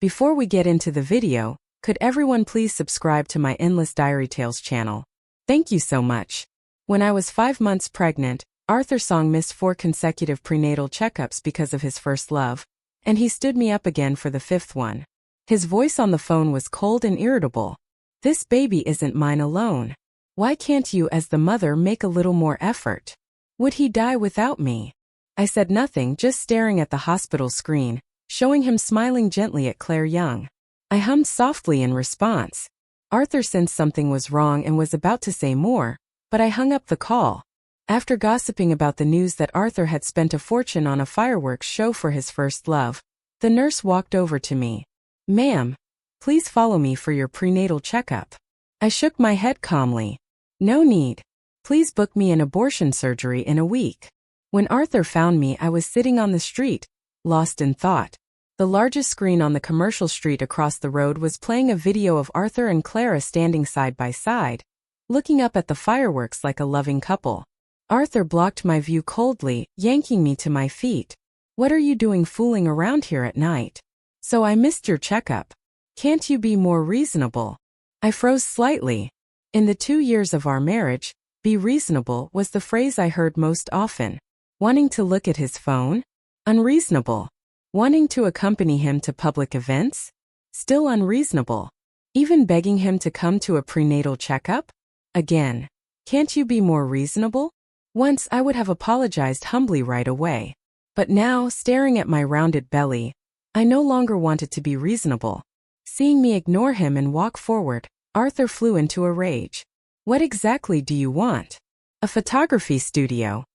Before we get into the video, could everyone please subscribe to my Endless Diary Tales channel? Thank you so much. When I was 5 months pregnant, Arthur Song missed 4 consecutive prenatal checkups because of his first love, and he stood me up again for the 5th one. His voice on the phone was cold and irritable. This baby isn't mine alone. Why can't you as the mother make a little more effort? Would he die without me? I said nothing, just staring at the hospital screen, showing him smiling gently at Claire Young. I hummed softly in response. Arthur sensed something was wrong and was about to say more, but I hung up the call. After gossiping about the news that Arthur had spent a fortune on a fireworks show for his first love, the nurse walked over to me. "Ma'am, please follow me for your prenatal checkup." I shook my head calmly. "No need. Please book me an abortion surgery in a week." When Arthur found me, I was sitting on the street, lost in thought. The largest screen on the commercial street across the road was playing a video of Arthur and Clara standing side by side, looking up at the fireworks like a loving couple. Arthur blocked my view coldly, yanking me to my feet. "What are you doing fooling around here at night? So I missed your checkup. Can't you be more reasonable?" I froze slightly. In the 2 years of our marriage, "be reasonable" was the phrase I heard most often. Wanting to look at his phone? Unreasonable. Wanting to accompany him to public events? Still unreasonable. Even begging him to come to a prenatal checkup? Again. Can't you be more reasonable? Once I would have apologized humbly right away. But now, staring at my rounded belly, I no longer wanted to be reasonable. Seeing me ignore him and walk forward, Arthur flew into a rage. "What exactly do you want?" "A photography studio."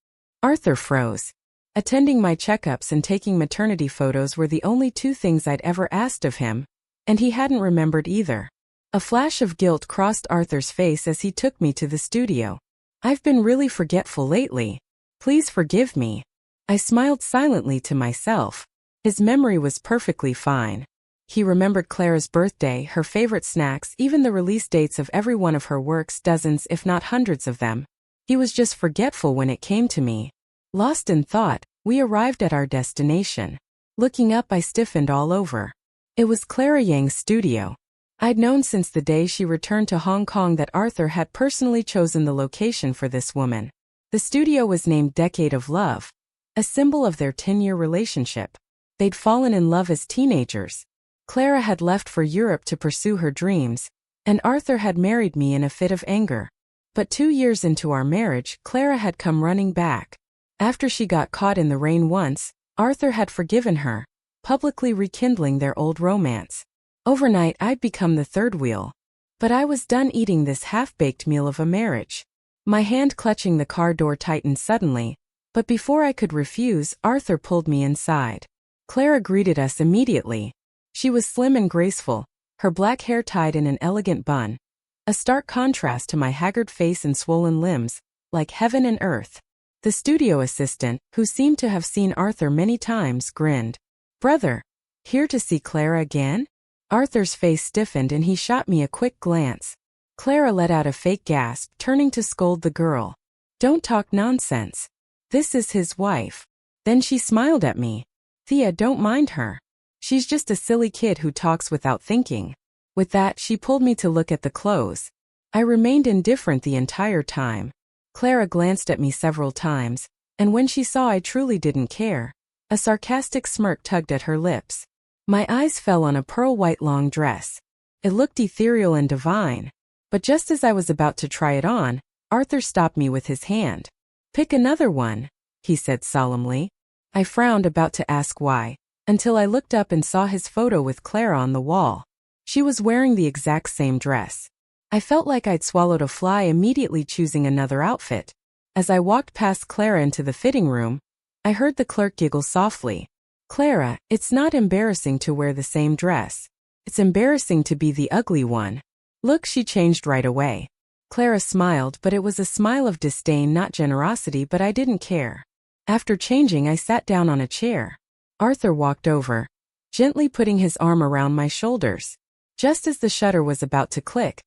Arthur froze. Attending my checkups and taking maternity photos were the only 2 things I'd ever asked of him, and he hadn't remembered either. A flash of guilt crossed Arthur's face as he took me to the studio. "I've been really forgetful lately. Please forgive me." I smiled silently to myself. His memory was perfectly fine. He remembered Clara's birthday, her favorite snacks, even the release dates of every one of her works, dozens if not hundreds of them. He was just forgetful when it came to me. Lost in thought, we arrived at our destination. Looking up, I stiffened all over. It was Clara Yang's studio. I'd known since the day she returned to Hong Kong that Arthur had personally chosen the location for this woman. The studio was named Decade of Love, a symbol of their 10-year relationship. They'd fallen in love as teenagers. Clara had left for Europe to pursue her dreams, and Arthur had married me in a fit of anger. But 2 years into our marriage, Clara had come running back. After she got caught in the rain once, Arthur had forgiven her, publicly rekindling their old romance. Overnight, I'd become the third wheel. But I was done eating this half-baked meal of a marriage. My hand clutching the car door tightened suddenly, but before I could refuse, Arthur pulled me inside. Clara greeted us immediately. She was slim and graceful, her black hair tied in an elegant bun. A stark contrast to my haggard face and swollen limbs, like heaven and earth. The studio assistant, who seemed to have seen Arthur many times, grinned. "Brother, here to see Clara again?" Arthur's face stiffened and he shot me a quick glance. Clara let out a fake gasp, turning to scold the girl. "Don't talk nonsense. This is his wife." Then she smiled at me. "Thea, don't mind her. She's just a silly kid who talks without thinking." With that, she pulled me to look at the clothes. I remained indifferent the entire time. Clara glanced at me several times, and when she saw I truly didn't care, a sarcastic smirk tugged at her lips. My eyes fell on a pearl-white long dress. It looked ethereal and divine. But just as I was about to try it on, Arthur stopped me with his hand. "Pick another one," he said solemnly. I frowned, about to ask why, until I looked up and saw his photo with Clara on the wall. She was wearing the exact same dress. I felt like I'd swallowed a fly, immediately choosing another outfit. As I walked past Clara into the fitting room, I heard the clerk giggle softly. "Clara, it's not embarrassing to wear the same dress. It's embarrassing to be the ugly one. Look," she changed right away. Clara smiled, but it was a smile of disdain, not generosity, but I didn't care. After changing, I sat down on a chair. Arthur walked over, gently putting his arm around my shoulders. Just as the shutter was about to click,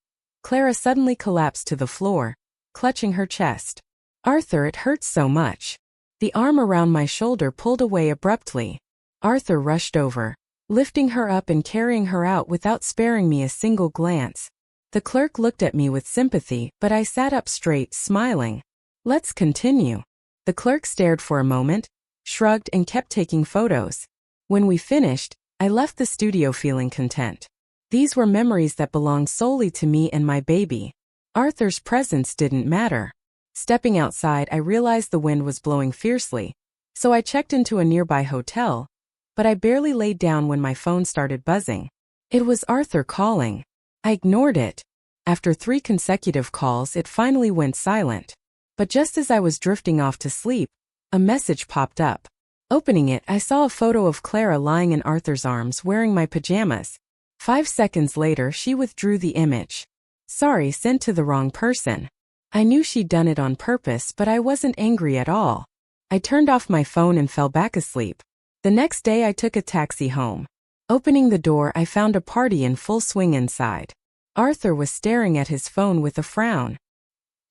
Clara suddenly collapsed to the floor, clutching her chest. "Arthur, it hurts so much." The arm around my shoulder pulled away abruptly. Arthur rushed over, lifting her up and carrying her out without sparing me a single glance. The clerk looked at me with sympathy, but I sat up straight, smiling. "Let's continue." The clerk stared for a moment, shrugged and kept taking photos. When we finished, I left the studio feeling content. These were memories that belonged solely to me and my baby. Arthur's presence didn't matter. Stepping outside, I realized the wind was blowing fiercely, so I checked into a nearby hotel, but I barely laid down when my phone started buzzing. It was Arthur calling. I ignored it. After 3 consecutive calls, it finally went silent. But just as I was drifting off to sleep, a message popped up. Opening it, I saw a photo of Clara lying in Arthur's arms wearing my pajamas. 5 seconds later, she withdrew the image. "Sorry, sent to the wrong person." I knew she'd done it on purpose, but I wasn't angry at all. I turned off my phone and fell back asleep. The next day, I took a taxi home. Opening the door, I found a party in full swing inside. Arthur was staring at his phone with a frown.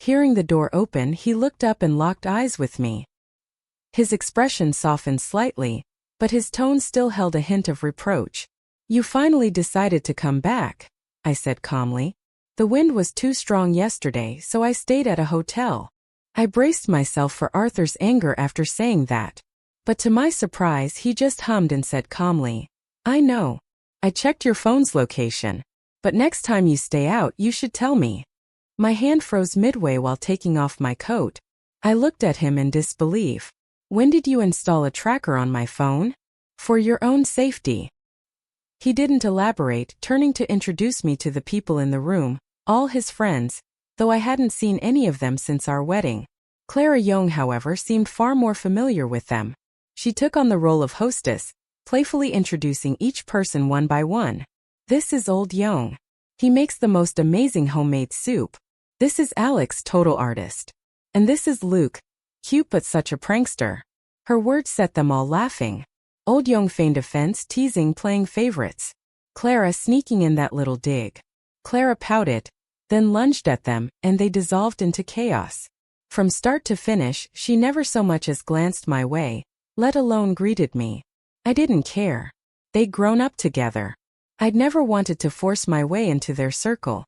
Hearing the door open, he looked up and locked eyes with me. His expression softened slightly, but his tone still held a hint of reproach. "You finally decided to come back," I said calmly. "The wind was too strong yesterday, so I stayed at a hotel." I braced myself for Arthur's anger after saying that. But to my surprise, he just hummed and said calmly, "I know. I checked your phone's location. But next time you stay out, you should tell me." My hand froze midway while taking off my coat. I looked at him in disbelief. "When did you install a tracker on my phone?" "For your own safety." He didn't elaborate, turning to introduce me to the people in the room, all his friends, though I hadn't seen any of them since our wedding. Clara Young, however, seemed far more familiar with them. She took on the role of hostess, playfully introducing each person one by one. "This is Old Young. He makes the most amazing homemade soup. This is Alex, total artist. And this is Luke, cute but such a prankster." Her words set them all laughing. Old Young feigned offense, teasing, playing favorites. Clara sneaking in that little dig. Clara pouted, then lunged at them, and they dissolved into chaos. From start to finish, she never so much as glanced my way, let alone greeted me. I didn't care. They'd grown up together. I'd never wanted to force my way into their circle.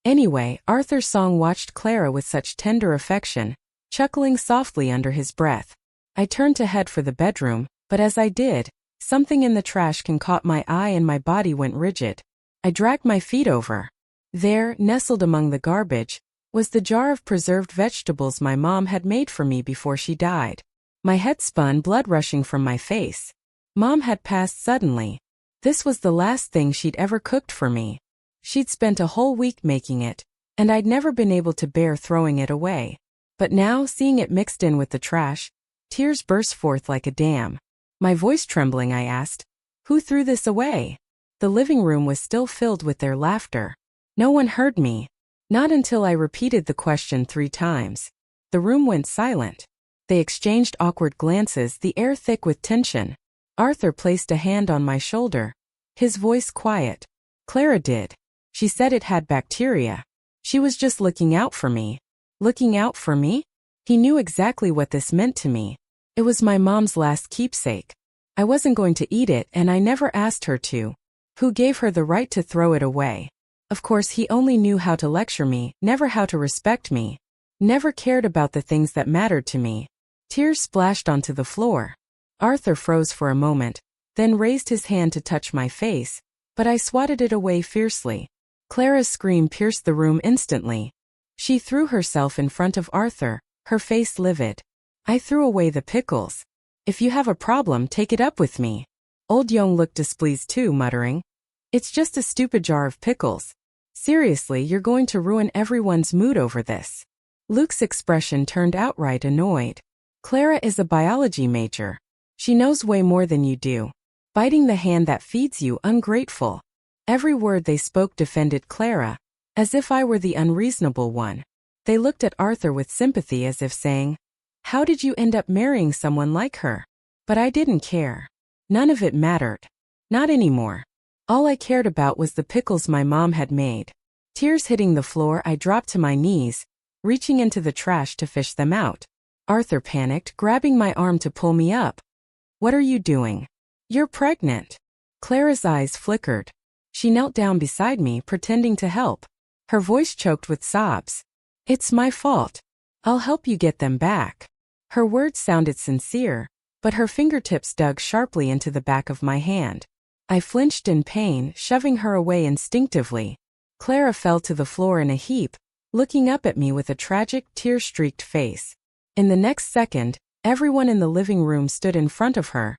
Anyway, Arthur Song watched Clara with such tender affection, chuckling softly under his breath. I turned to head for the bedroom, but as I did, something in the trash can caught my eye and my body went rigid. I dragged my feet over. There, nestled among the garbage, was the jar of preserved vegetables my mom had made for me before she died. My head spun, blood rushing from my face. Mom had passed suddenly. This was the last thing she'd ever cooked for me. She'd spent a whole week making it, and I'd never been able to bear throwing it away. But now, seeing it mixed in with the trash, tears burst forth like a dam. My voice trembling, I asked, "Who threw this away?" The living room was still filled with their laughter. No one heard me. Not until I repeated the question 3 times. The room went silent. They exchanged awkward glances, the air thick with tension. Arthur placed a hand on my shoulder. His voice quiet. "Clara did. She said it had bacteria. She was just looking out for me." Looking out for me? He knew exactly what this meant to me. It was my mom's last keepsake. I wasn't going to eat it, and I never asked her to. Who gave her the right to throw it away? Of course, he only knew how to lecture me, never how to respect me. Never cared about the things that mattered to me. Tears splashed onto the floor. Arthur froze for a moment, then raised his hand to touch my face, but I swatted it away fiercely. Clara's scream pierced the room instantly. She threw herself in front of Arthur, her face livid. I threw away the pickles. "If you have a problem, take it up with me." Old Young looked displeased too, muttering, "It's just a stupid jar of pickles. Seriously, you're going to ruin everyone's mood over this." Luke's expression turned outright annoyed. "Clara is a biology major. She knows way more than you do. Biting the hand that feeds you, ungrateful." Every word they spoke defended Clara, as if I were the unreasonable one. They looked at Arthur with sympathy as if saying, "How did you end up marrying someone like her?" But I didn't care. None of it mattered. Not anymore. All I cared about was the pickles my mom had made. Tears hitting the floor, I dropped to my knees, reaching into the trash to fish them out. Arthur panicked, grabbing my arm to pull me up. "What are you doing?" "You're pregnant." Clara's eyes flickered. She knelt down beside me, pretending to help. Her voice choked with sobs. "It's my fault. I'll help you get them back." Her words sounded sincere, but her fingertips dug sharply into the back of my hand. I flinched in pain, shoving her away instinctively. Clara fell to the floor in a heap, looking up at me with a tragic, tear-streaked face. In the next second, everyone in the living room stood in front of her,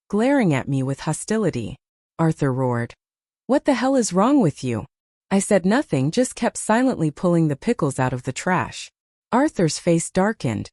glaring at me with hostility. Arthur roared. "What the hell is wrong with you?" I said nothing, just kept silently pulling the pickles out of the trash. Arthur's face darkened.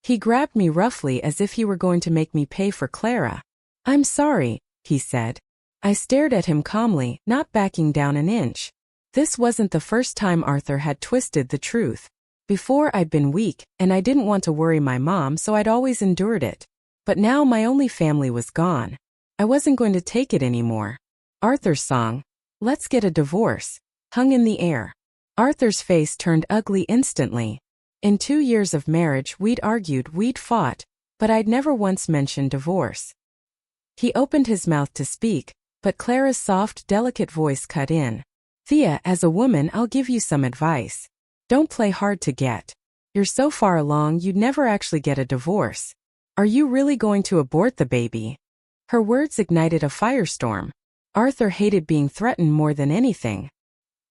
He grabbed me roughly as if he were going to make me pay for Clara. "I'm sorry," he said. I stared at him calmly, not backing down an inch. This wasn't the first time Arthur had twisted the truth. Before, I'd been weak, and I didn't want to worry my mom, so I'd always endured it. But now my only family was gone. I wasn't going to take it anymore. Arthur's song, "Let's Get a Divorce," hung in the air. Arthur's face turned ugly instantly. In 2 years of marriage, we'd argued, we'd fought, but I'd never once mentioned divorce. He opened his mouth to speak, but Clara's soft, delicate voice cut in. "Thea, as a woman, I'll give you some advice. Don't play hard to get. You're so far along you'd never actually get a divorce. Are you really going to abort the baby?" Her words ignited a firestorm. Arthur hated being threatened more than anything.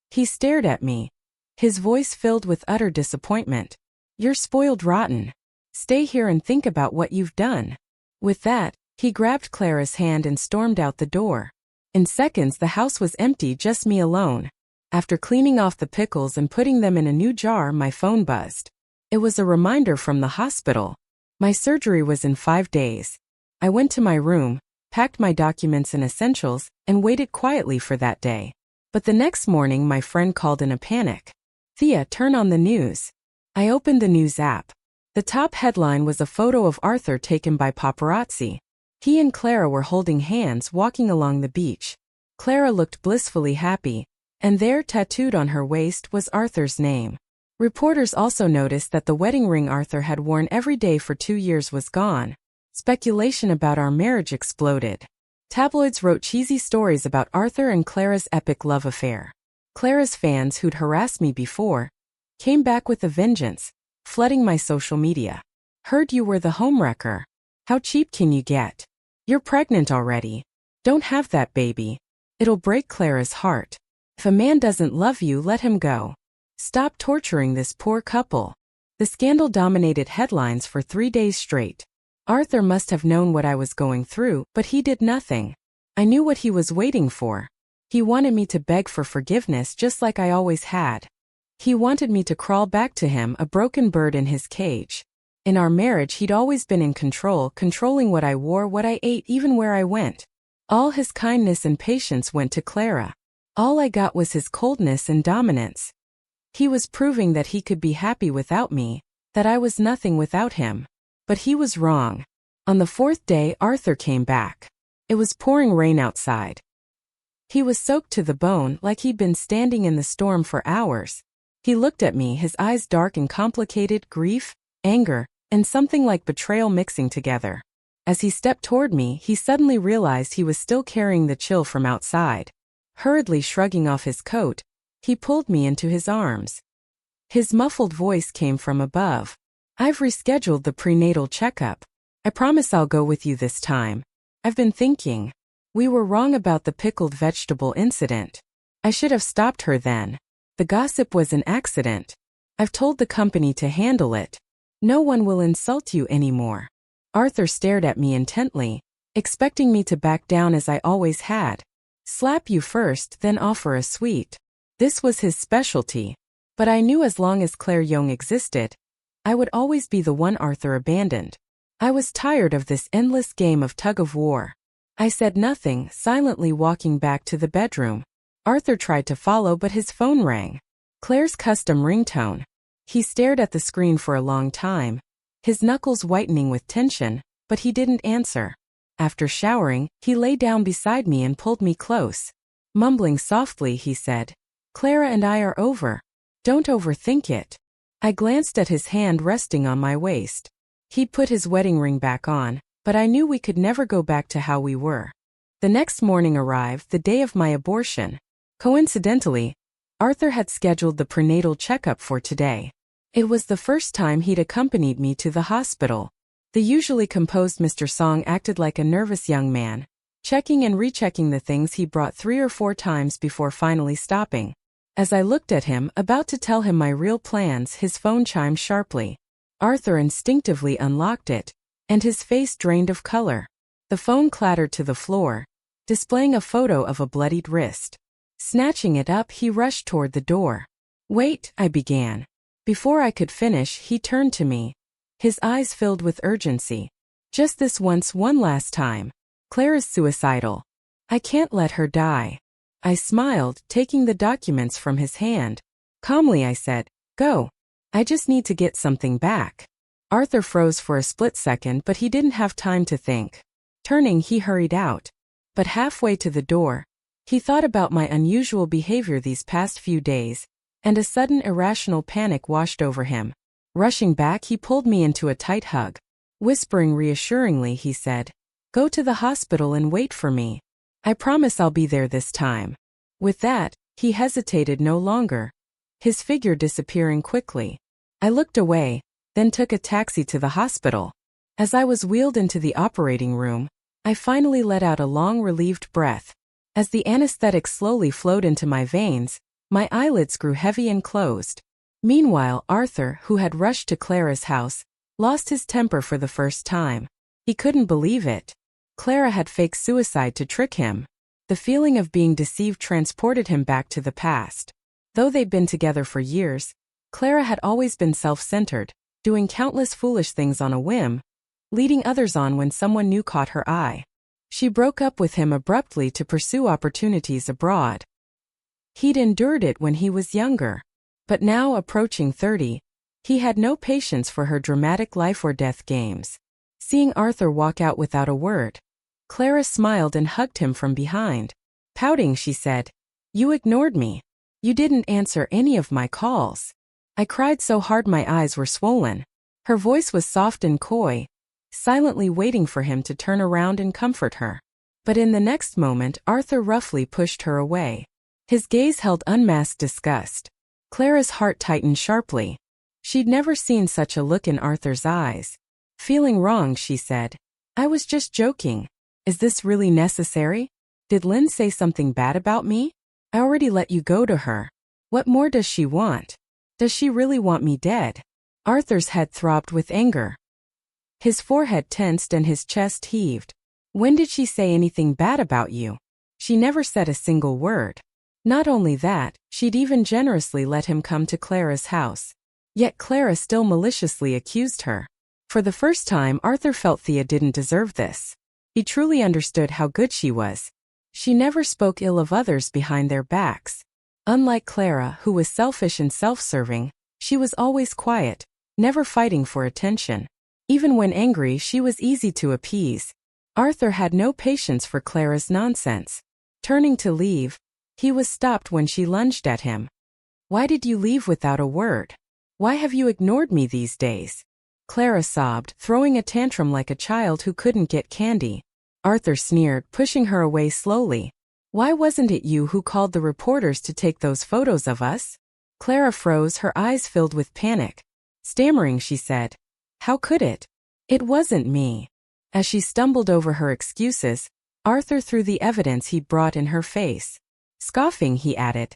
He stared at me, his voice filled with utter disappointment. "You're spoiled rotten. Stay here and think about what you've done." With that, he grabbed Clara's hand and stormed out the door. In seconds, the house was empty, just me alone. After cleaning off the pickles and putting them in a new jar, my phone buzzed. It was a reminder from the hospital. My surgery was in 5 days. I went to my room, packed my documents and essentials, and waited quietly for that day. But the next morning, my friend called in a panic. "Thea, turn on the news." I opened the news app. The top headline was a photo of Arthur taken by paparazzi. He and Clara were holding hands, walking along the beach. Clara looked blissfully happy, and there, tattooed on her waist, was Arthur's name. Reporters also noticed that the wedding ring Arthur had worn every day for 2 years was gone. Speculation about our marriage exploded. Tabloids wrote cheesy stories about Arthur and Clara's epic love affair. Clara's fans, who'd harassed me before, came back with a vengeance, flooding my social media. "Heard you were the homewrecker. How cheap can you get? You're pregnant already. Don't have that baby. It'll break Clara's heart. If a man doesn't love you, let him go. Stop torturing this poor couple." The scandal dominated headlines for 3 days straight. Arthur must have known what I was going through, but he did nothing. I knew what he was waiting for. He wanted me to beg for forgiveness just like I always had. He wanted me to crawl back to him, a broken bird in his cage. In our marriage, he'd always been in control, controlling what I wore, what I ate, even where I went. All his kindness and patience went to Clara. All I got was his coldness and dominance. He was proving that he could be happy without me, that I was nothing without him. But he was wrong. On the 4th day, Arthur came back. It was pouring rain outside. He was soaked to the bone, like he'd been standing in the storm for hours. He looked at me, his eyes dark and complicated, grief, anger, and something like betrayal mixing together. As he stepped toward me, he suddenly realized he was still carrying the chill from outside. Hurriedly shrugging off his coat, he pulled me into his arms. His muffled voice came from above. "I've rescheduled the prenatal checkup. I promise I'll go with you this time. I've been thinking. We were wrong about the pickled vegetable incident. I should have stopped her then. The gossip was an accident. I've told the company to handle it. No one will insult you anymore." Arthur stared at me intently, expecting me to back down as I always had. Slap you first, then offer a sweet. This was his specialty. But I knew as long as Claire Young existed, I would always be the one Arthur abandoned. I was tired of this endless game of tug-of-war. I said nothing, silently walking back to the bedroom. Arthur tried to follow, but his phone rang. Claire's custom ringtone. He stared at the screen for a long time, his knuckles whitening with tension, but he didn't answer. After showering, he lay down beside me and pulled me close. Mumbling softly, he said, "Clara and I are over. Don't overthink it." I glanced at his hand resting on my waist. He'd put his wedding ring back on, but I knew we could never go back to how we were. The next morning arrived, the day of my abortion. Coincidentally, Arthur had scheduled the prenatal checkup for today. It was the first time he'd accompanied me to the hospital. The usually composed Mr. Song acted like a nervous young man, checking and rechecking the things he brought 3 or 4 times before finally stopping. As I looked at him, about to tell him my real plans, his phone chimed sharply. Arthur instinctively unlocked it, and his face drained of color. The phone clattered to the floor, displaying a photo of a bloodied wrist. Snatching it up, he rushed toward the door. "Wait," I began. Before I could finish, he turned to me, his eyes filled with urgency. "Just this once, one last time. Clara's suicidal. I can't let her die." I smiled, taking the documents from his hand. Calmly I said, "Go. I just need to get something back." Arthur froze for a split second, but he didn't have time to think. Turning, he hurried out. But halfway to the door, he thought about my unusual behavior these past few days, and a sudden irrational panic washed over him. Rushing back, he pulled me into a tight hug. Whispering reassuringly, he said, "Go to the hospital and wait for me. I promise I'll be there this time." With that, he hesitated no longer, his figure disappearing quickly. I looked away, then took a taxi to the hospital. As I was wheeled into the operating room, I finally let out a long, relieved breath. As the anesthetic slowly flowed into my veins, my eyelids grew heavy and closed. Meanwhile, Arthur, who had rushed to Clara's house, lost his temper for the first time. He couldn't believe it. Clara had faked suicide to trick him. The feeling of being deceived transported him back to the past. Though they'd been together for years, Clara had always been self-centered, doing countless foolish things on a whim, leading others on when someone new caught her eye. She broke up with him abruptly to pursue opportunities abroad. He'd endured it when he was younger. But now, approaching 30, he had no patience for her dramatic life-or-death games. Seeing Arthur walk out without a word, Clara smiled and hugged him from behind. Pouting, she said, "You ignored me. You didn't answer any of my calls." I cried so hard my eyes were swollen. Her voice was soft and coy, silently waiting for him to turn around and comfort her. But in the next moment, Arthur roughly pushed her away. His gaze held unmasked disgust. Clara's heart tightened sharply. She'd never seen such a look in Arthur's eyes. Feeling wrong, she said, "I was just joking. Is this really necessary? Did Lynn say something bad about me? I already let you go to her. What more does she want? Does she really want me dead?" Arthur's head throbbed with anger. His forehead tensed and his chest heaved. "When did she say anything bad about you? She never said a single word. Not only that, she'd even generously let him come to Clara's house. Yet Clara still maliciously accused her. For the first time, Arthur felt Thea didn't deserve this. He truly understood how good she was. She never spoke ill of others behind their backs. Unlike Clara, who was selfish and self-serving, she was always quiet, never fighting for attention. Even when angry, she was easy to appease. Arthur had no patience for Clara's nonsense. Turning to leave, he was stopped when she lunged at him. "Why did you leave without a word? Why have you ignored me these days?" Clara sobbed, throwing a tantrum like a child who couldn't get candy. Arthur sneered, pushing her away slowly. "Why wasn't it you who called the reporters to take those photos of us?" Clara froze, her eyes filled with panic. Stammering, she said, "How could it? It wasn't me." As she stumbled over her excuses, Arthur threw the evidence he'd brought in her face. Scoffing, he added,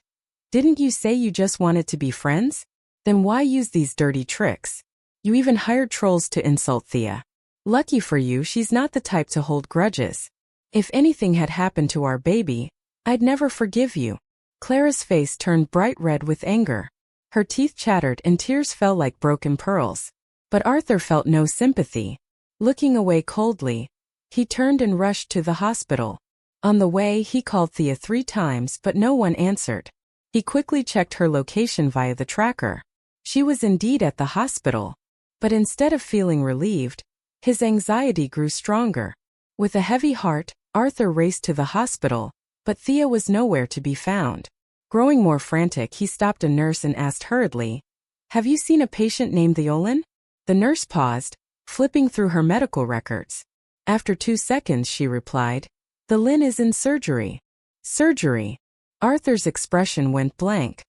"Didn't you say you just wanted to be friends? Then why use these dirty tricks? You even hired trolls to insult Thea. Lucky for you, she's not the type to hold grudges. If anything had happened to our baby, I'd never forgive you." Clara's face turned bright red with anger. Her teeth chattered and tears fell like broken pearls. But Arthur felt no sympathy. Looking away coldly, he turned and rushed to the hospital. On the way, he called Thea 3 times, but no one answered. He quickly checked her location via the tracker. She was indeed at the hospital. But instead of feeling relieved, his anxiety grew stronger. With a heavy heart, Arthur raced to the hospital, but Thea was nowhere to be found. Growing more frantic, he stopped a nurse and asked hurriedly, "Have you seen a patient named Theolin?" The nurse paused, flipping through her medical records. After 2 seconds, she replied, The Lynn is in surgery. Surgery. Arthur's expression went blank.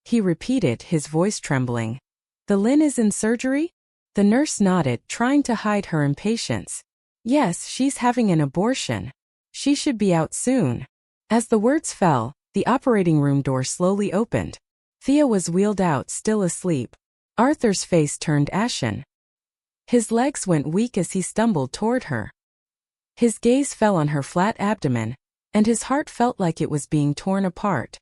He repeated, his voice trembling. The Lynn is in surgery? The nurse nodded, trying to hide her impatience. Yes, she's having an abortion. She should be out soon. As the words fell, the operating room door slowly opened. Thea was wheeled out, still asleep. Arthur's face turned ashen. His legs went weak as he stumbled toward her. His gaze fell on her flat abdomen, and his heart felt like it was being torn apart.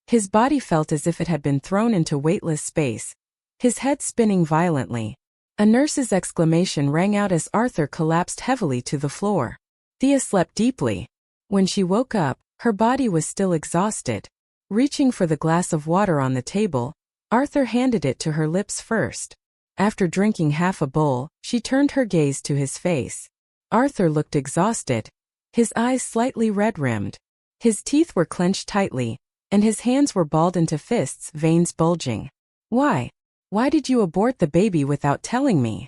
His body felt as if it had been thrown into weightless space, his head spinning violently. A nurse's exclamation rang out as Arthur collapsed heavily to the floor. Thea slept deeply. When she woke up, her body was still exhausted. Reaching for the glass of water on the table, Arthur handed it to her lips first. After drinking half a bowl, she turned her gaze to his face. Arthur looked exhausted, his eyes slightly red-rimmed. His teeth were clenched tightly, and his hands were balled into fists, veins bulging. Why? Why did you abort the baby without telling me?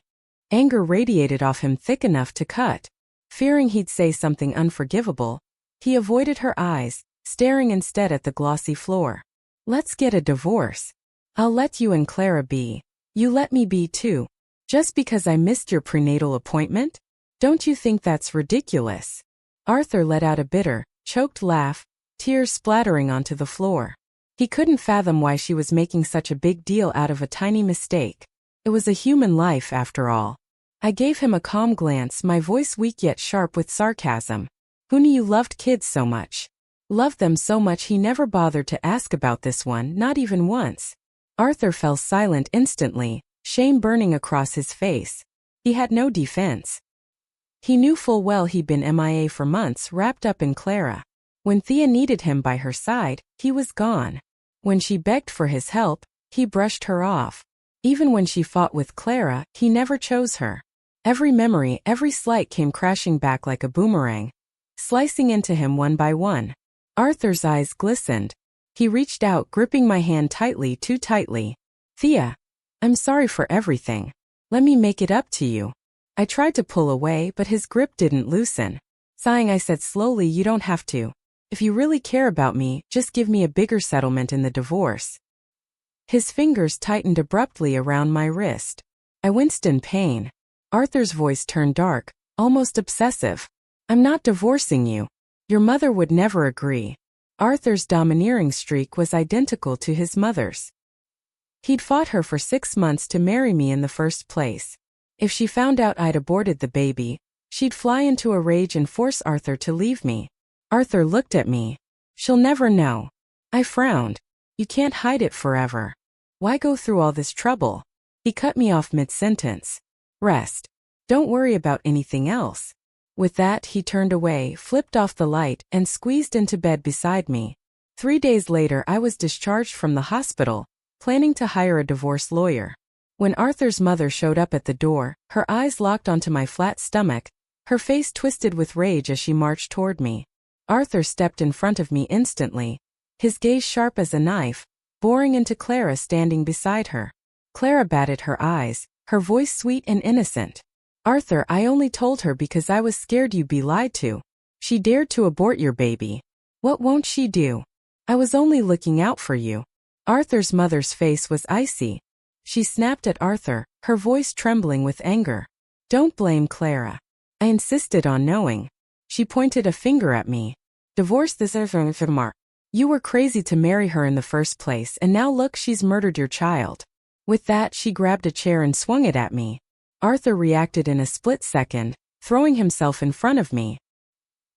Anger radiated off him thick enough to cut. Fearing he'd say something unforgivable, he avoided her eyes, staring instead at the glossy floor. Let's get a divorce. I'll let you and Clara be. You let me be too. Just because I missed your prenatal appointment? Don't you think that's ridiculous? Arthur let out a bitter, choked laugh, tears splattering onto the floor. He couldn't fathom why she was making such a big deal out of a tiny mistake. It was a human life, after all. I gave him a calm glance, my voice weak yet sharp with sarcasm. Who knew you loved kids so much? Loved them so much he never bothered to ask about this one, not even once. Arthur fell silent instantly, shame burning across his face. He had no defense. He knew full well he'd been MIA for months, wrapped up in Clara. When Thea needed him by her side, he was gone. When she begged for his help, he brushed her off. Even when she fought with Clara, he never chose her. Every memory, every slight came crashing back like a boomerang, slicing into him one by one. Arthur's eyes glistened. He reached out, gripping my hand tightly, too tightly. Thea, I'm sorry for everything. Let me make it up to you. I tried to pull away, but his grip didn't loosen. Sighing, I said slowly, you don't have to. If you really care about me, just give me a bigger settlement in the divorce. His fingers tightened abruptly around my wrist. I winced in pain. Arthur's voice turned dark, almost obsessive. I'm not divorcing you. Your mother would never agree. Arthur's domineering streak was identical to his mother's. He'd fought her for 6 months to marry me in the first place. If she found out I'd aborted the baby, she'd fly into a rage and force Arthur to leave me. Arthur looked at me. She'll never know. I frowned. You can't hide it forever. Why go through all this trouble? He cut me off mid-sentence. Rest. Don't worry about anything else. With that, he turned away, flipped off the light, and squeezed into bed beside me. 3 days later, I was discharged from the hospital, planning to hire a divorce lawyer. When Arthur's mother showed up at the door, her eyes locked onto my flat stomach, her face twisted with rage as she marched toward me. Arthur stepped in front of me instantly, his gaze sharp as a knife, boring into Clara standing beside her. Clara batted her eyes, her voice sweet and innocent. Arthur, I only told her because I was scared you'd be lied to. She dared to abort your baby. What won't she do? I was only looking out for you. Arthur's mother's face was icy. She snapped at Arthur, her voice trembling with anger. Don't blame Clara. I insisted on knowing. She pointed a finger at me. Divorce this Mark. You were crazy to marry her in the first place, and now look, she's murdered your child. With that, she grabbed a chair and swung it at me. Arthur reacted in a split second, throwing himself in front of me.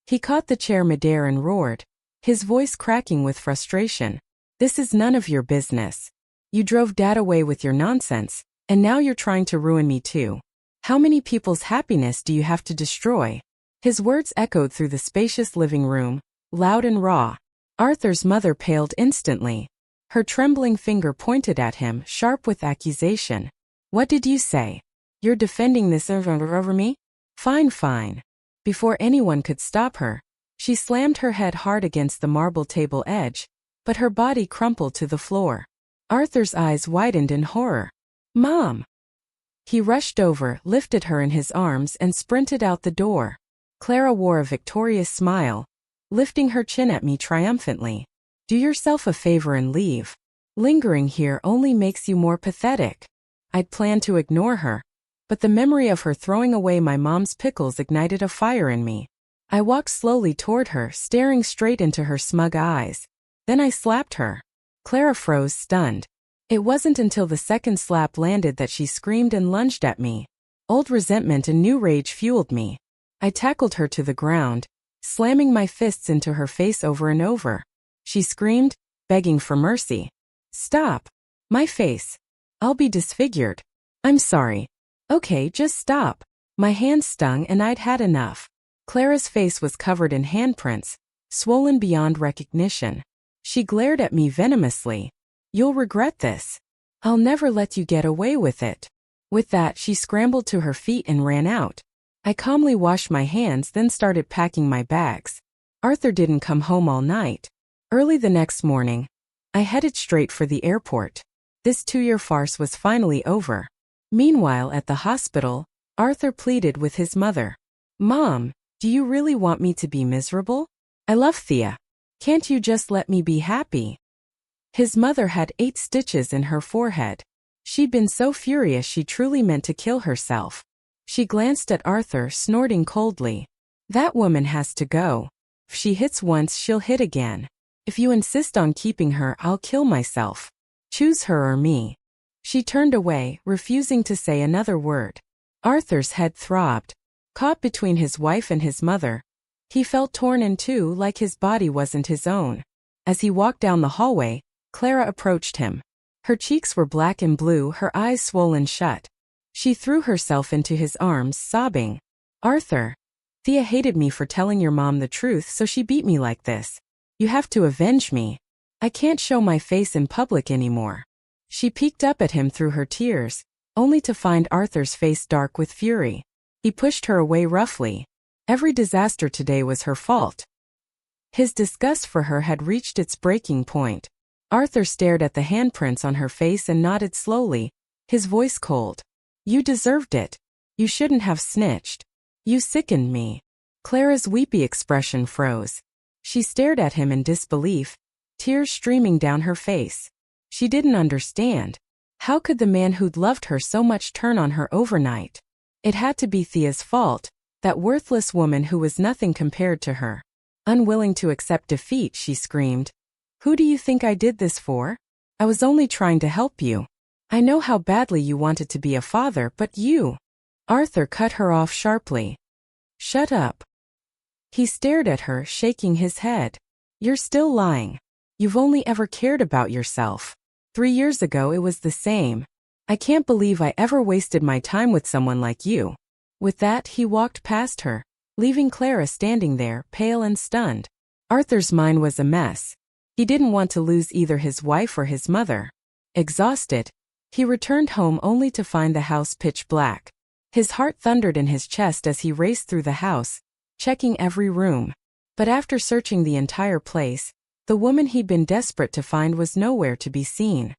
He caught the chair midair and roared, his voice cracking with frustration. This is none of your business. You drove Dad away with your nonsense, and now you're trying to ruin me too. How many people's happiness do you have to destroy? His words echoed through the spacious living room, loud and raw. Arthur's mother paled instantly. Her trembling finger pointed at him, sharp with accusation. What did you say? You're defending this over me? Fine, fine. Before anyone could stop her, she slammed her head hard against the marble table edge, but her body crumpled to the floor. Arthur's eyes widened in horror. Mom! He rushed over, lifted her in his arms, and sprinted out the door. Clara wore a victorious smile, lifting her chin at me triumphantly. Do yourself a favor and leave. Lingering here only makes you more pathetic. I'd planned to ignore her, but the memory of her throwing away my mom's pickles ignited a fire in me. I walked slowly toward her, staring straight into her smug eyes. Then I slapped her. Clara froze, stunned. It wasn't until the second slap landed that she screamed and lunged at me. Old resentment and new rage fueled me. I tackled her to the ground, slamming my fists into her face over and over. She screamed, begging for mercy. Stop. My face. I'll be disfigured. I'm sorry. Okay, just stop. My hands stung and I'd had enough. Clara's face was covered in handprints, swollen beyond recognition. She glared at me venomously. You'll regret this. I'll never let you get away with it. With that, she scrambled to her feet and ran out. I calmly washed my hands, then started packing my bags. Arthur didn't come home all night. Early the next morning, I headed straight for the airport. This 2-year farce was finally over. Meanwhile, at the hospital, Arthur pleaded with his mother. Mom, do you really want me to be miserable? I love Thea. Can't you just let me be happy? His mother had 8 stitches in her forehead. She'd been so furious she truly meant to kill herself. She glanced at Arthur, snorting coldly. That woman has to go. If she hits once, she'll hit again. If you insist on keeping her, I'll kill myself. Choose her or me. She turned away, refusing to say another word. Arthur's head throbbed. Caught between his wife and his mother, he felt torn in two like his body wasn't his own. As he walked down the hallway, Clara approached him. Her cheeks were black and blue, her eyes swollen shut. She threw herself into his arms, sobbing. Arthur, Thea hated me for telling your mom the truth, so she beat me like this. You have to avenge me. I can't show my face in public anymore. She peeked up at him through her tears, only to find Arthur's face dark with fury. He pushed her away roughly. Every disaster today was her fault. His disgust for her had reached its breaking point. Arthur stared at the handprints on her face and nodded slowly, his voice cold. You deserved it. You shouldn't have snitched. You sickened me. Clara's weepy expression froze. She stared at him in disbelief, tears streaming down her face. She didn't understand. How could the man who'd loved her so much turn on her overnight? It had to be Thea's fault, that worthless woman who was nothing compared to her. Unwilling to accept defeat, she screamed. Who do you think I did this for? I was only trying to help you. I know how badly you wanted to be a father, but you... Arthur cut her off sharply. Shut up. He stared at her, shaking his head. You're still lying. You've only ever cared about yourself. 3 years ago it was the same. I can't believe I ever wasted my time with someone like you. With that, he walked past her, leaving Clara standing there, pale and stunned. Arthur's mind was a mess. He didn't want to lose either his wife or his mother. Exhausted, he returned home only to find the house pitch black. His heart thundered in his chest as he raced through the house, checking every room. But after searching the entire place, the woman he'd been desperate to find was nowhere to be seen.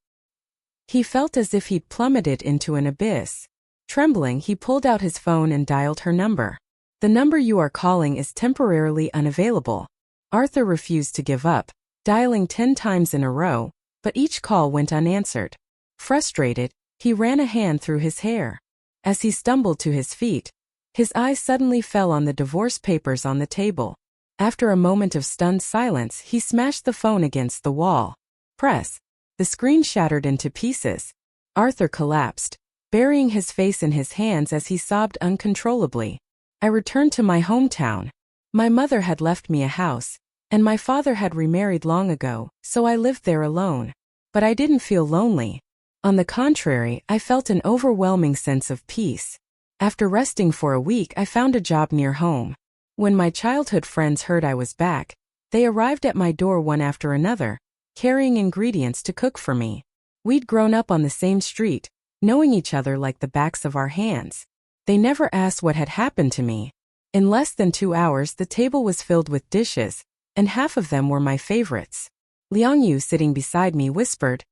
He felt as if he'd plummeted into an abyss. Trembling, he pulled out his phone and dialed her number. The number you are calling is temporarily unavailable. Arthur refused to give up, dialing 10 times in a row, but each call went unanswered. Frustrated, he ran a hand through his hair. As he stumbled to his feet, his eyes suddenly fell on the divorce papers on the table. After a moment of stunned silence, he smashed the phone against the wall. Press. The screen shattered into pieces. Arthur collapsed, burying his face in his hands as he sobbed uncontrollably. I returned to my hometown. My mother had left me a house, and my father had remarried long ago, so I lived there alone. But I didn't feel lonely. On the contrary, I felt an overwhelming sense of peace. After resting for a week, I found a job near home. When my childhood friends heard I was back, they arrived at my door one after another, carrying ingredients to cook for me. We'd grown up on the same street, knowing each other like the backs of our hands. They never asked what had happened to me. In less than 2 hours, the table was filled with dishes, and half of them were my favorites. Liang Yu, sitting beside me, whispered,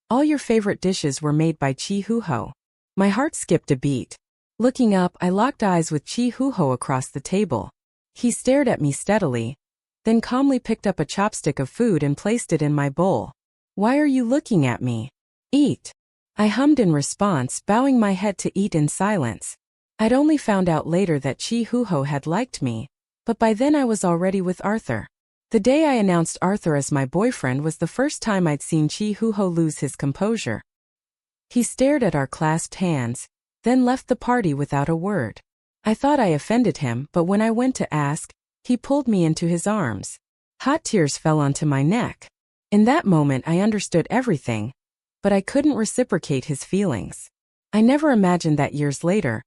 All your favorite dishes were made by Chi Huho. My heart skipped a beat. Looking up, I locked eyes with Chi Huho across the table. He stared at me steadily, then calmly picked up a chopstick of food and placed it in my bowl. Why are you looking at me? Eat. I hummed in response, bowing my head to eat in silence. I'd only found out later that Chi Huho had liked me, but by then I was already with Arthur. The day I announced Arthur as my boyfriend was the first time I'd seen Chi Huho lose his composure. He stared at our clasped hands, then left the party without a word. I thought I offended him, but when I went to ask, he pulled me into his arms. Hot tears fell onto my neck. In that moment I understood everything, but I couldn't reciprocate his feelings. I never imagined that years later,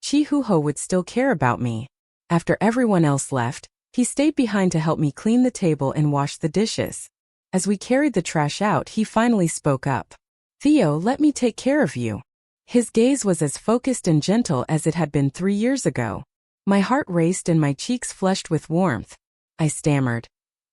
Chi Huho would still care about me. After everyone else left, he stayed behind to help me clean the table and wash the dishes. As we carried the trash out, he finally spoke up. Theo, let me take care of you. His gaze was as focused and gentle as it had been 3 years ago. My heart raced and my cheeks flushed with warmth. I stammered.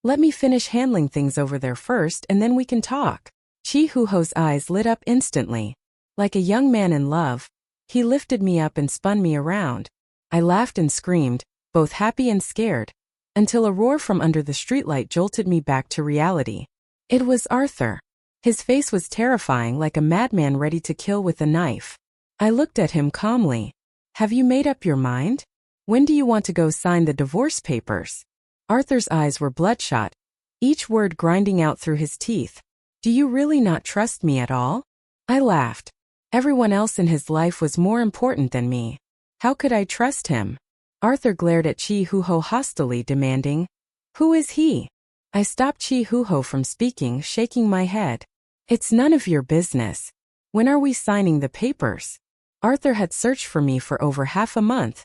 Let me finish handling things over there first and then we can talk. Chi Huho's eyes lit up instantly. Like a young man in love, he lifted me up and spun me around. I laughed and screamed, both happy and scared, until a roar from under the streetlight jolted me back to reality. It was Arthur. His face was terrifying, like a madman ready to kill with a knife. I looked at him calmly. Have you made up your mind? When do you want to go sign the divorce papers? Arthur's eyes were bloodshot, each word grinding out through his teeth. Do you really not trust me at all? I laughed. Everyone else in his life was more important than me. How could I trust him? Arthur glared at Chi Huho hostilely, demanding, Who is he? I stopped Chi Huho from speaking, shaking my head. It's none of your business. When are we signing the papers? Arthur had searched for me for over half a month,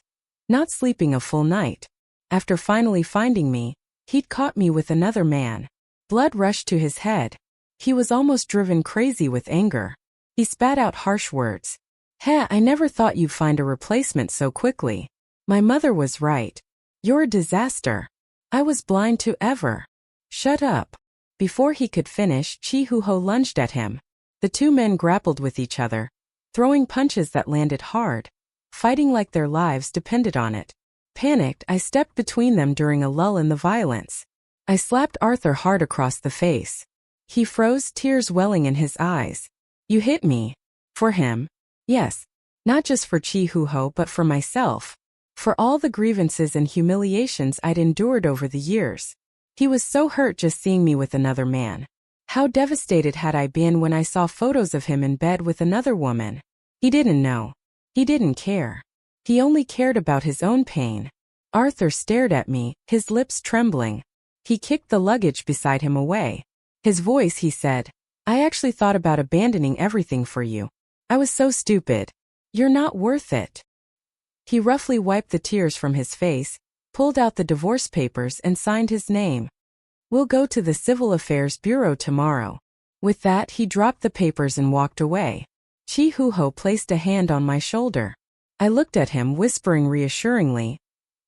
not sleeping a full night. After finally finding me, he'd caught me with another man. Blood rushed to his head. He was almost driven crazy with anger. He spat out harsh words. I never thought you'd find a replacement so quickly. My mother was right. You're a disaster. I was blind to ever. Shut up. Before he could finish, Chi Huho lunged at him. The two men grappled with each other, throwing punches that landed hard, fighting like their lives depended on it. Panicked, I stepped between them during a lull in the violence. I slapped Arthur hard across the face. He froze, tears welling in his eyes. You hit me. For him. Yes. Not just for Chi Huho but for myself. For all the grievances and humiliations I'd endured over the years. He was so hurt just seeing me with another man. How devastated had I been when I saw photos of him in bed with another woman. He didn't know. He didn't care. He only cared about his own pain. Arthur stared at me, his lips trembling. He kicked the luggage beside him away. His voice, he said, I actually thought about abandoning everything for you. I was so stupid. You're not worth it. He roughly wiped the tears from his face, pulled out the divorce papers and signed his name. We'll go to the Civil Affairs Bureau tomorrow. With that, he dropped the papers and walked away. Chi Huho placed a hand on my shoulder. I looked at him, whispering reassuringly,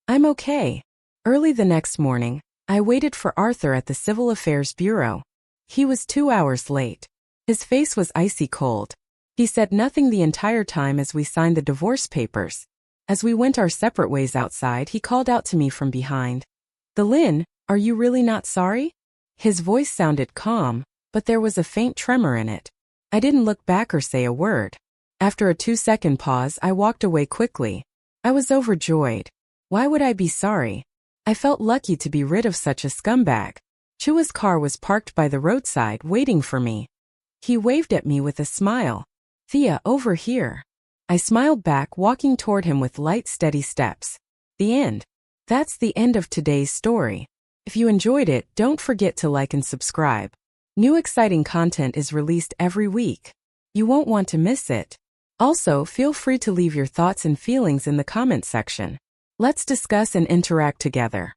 I'm okay. Early the next morning, I waited for Arthur at the Civil Affairs Bureau. He was 2 hours late. His face was icy cold. He said nothing the entire time as we signed the divorce papers. As we went our separate ways outside, he called out to me from behind. Lynn, are you really not sorry? His voice sounded calm, but there was a faint tremor in it. I didn't look back or say a word. After a 2-second pause, I walked away quickly. I was overjoyed. Why would I be sorry? I felt lucky to be rid of such a scumbag. Chua's car was parked by the roadside, waiting for me. He waved at me with a smile. Thea, over here. I smiled back, walking toward him with light, steady steps. The end. That's the end of today's story. If you enjoyed it, don't forget to like and subscribe. New exciting content is released every week. You won't want to miss it. Also, feel free to leave your thoughts and feelings in the comment section. Let's discuss and interact together.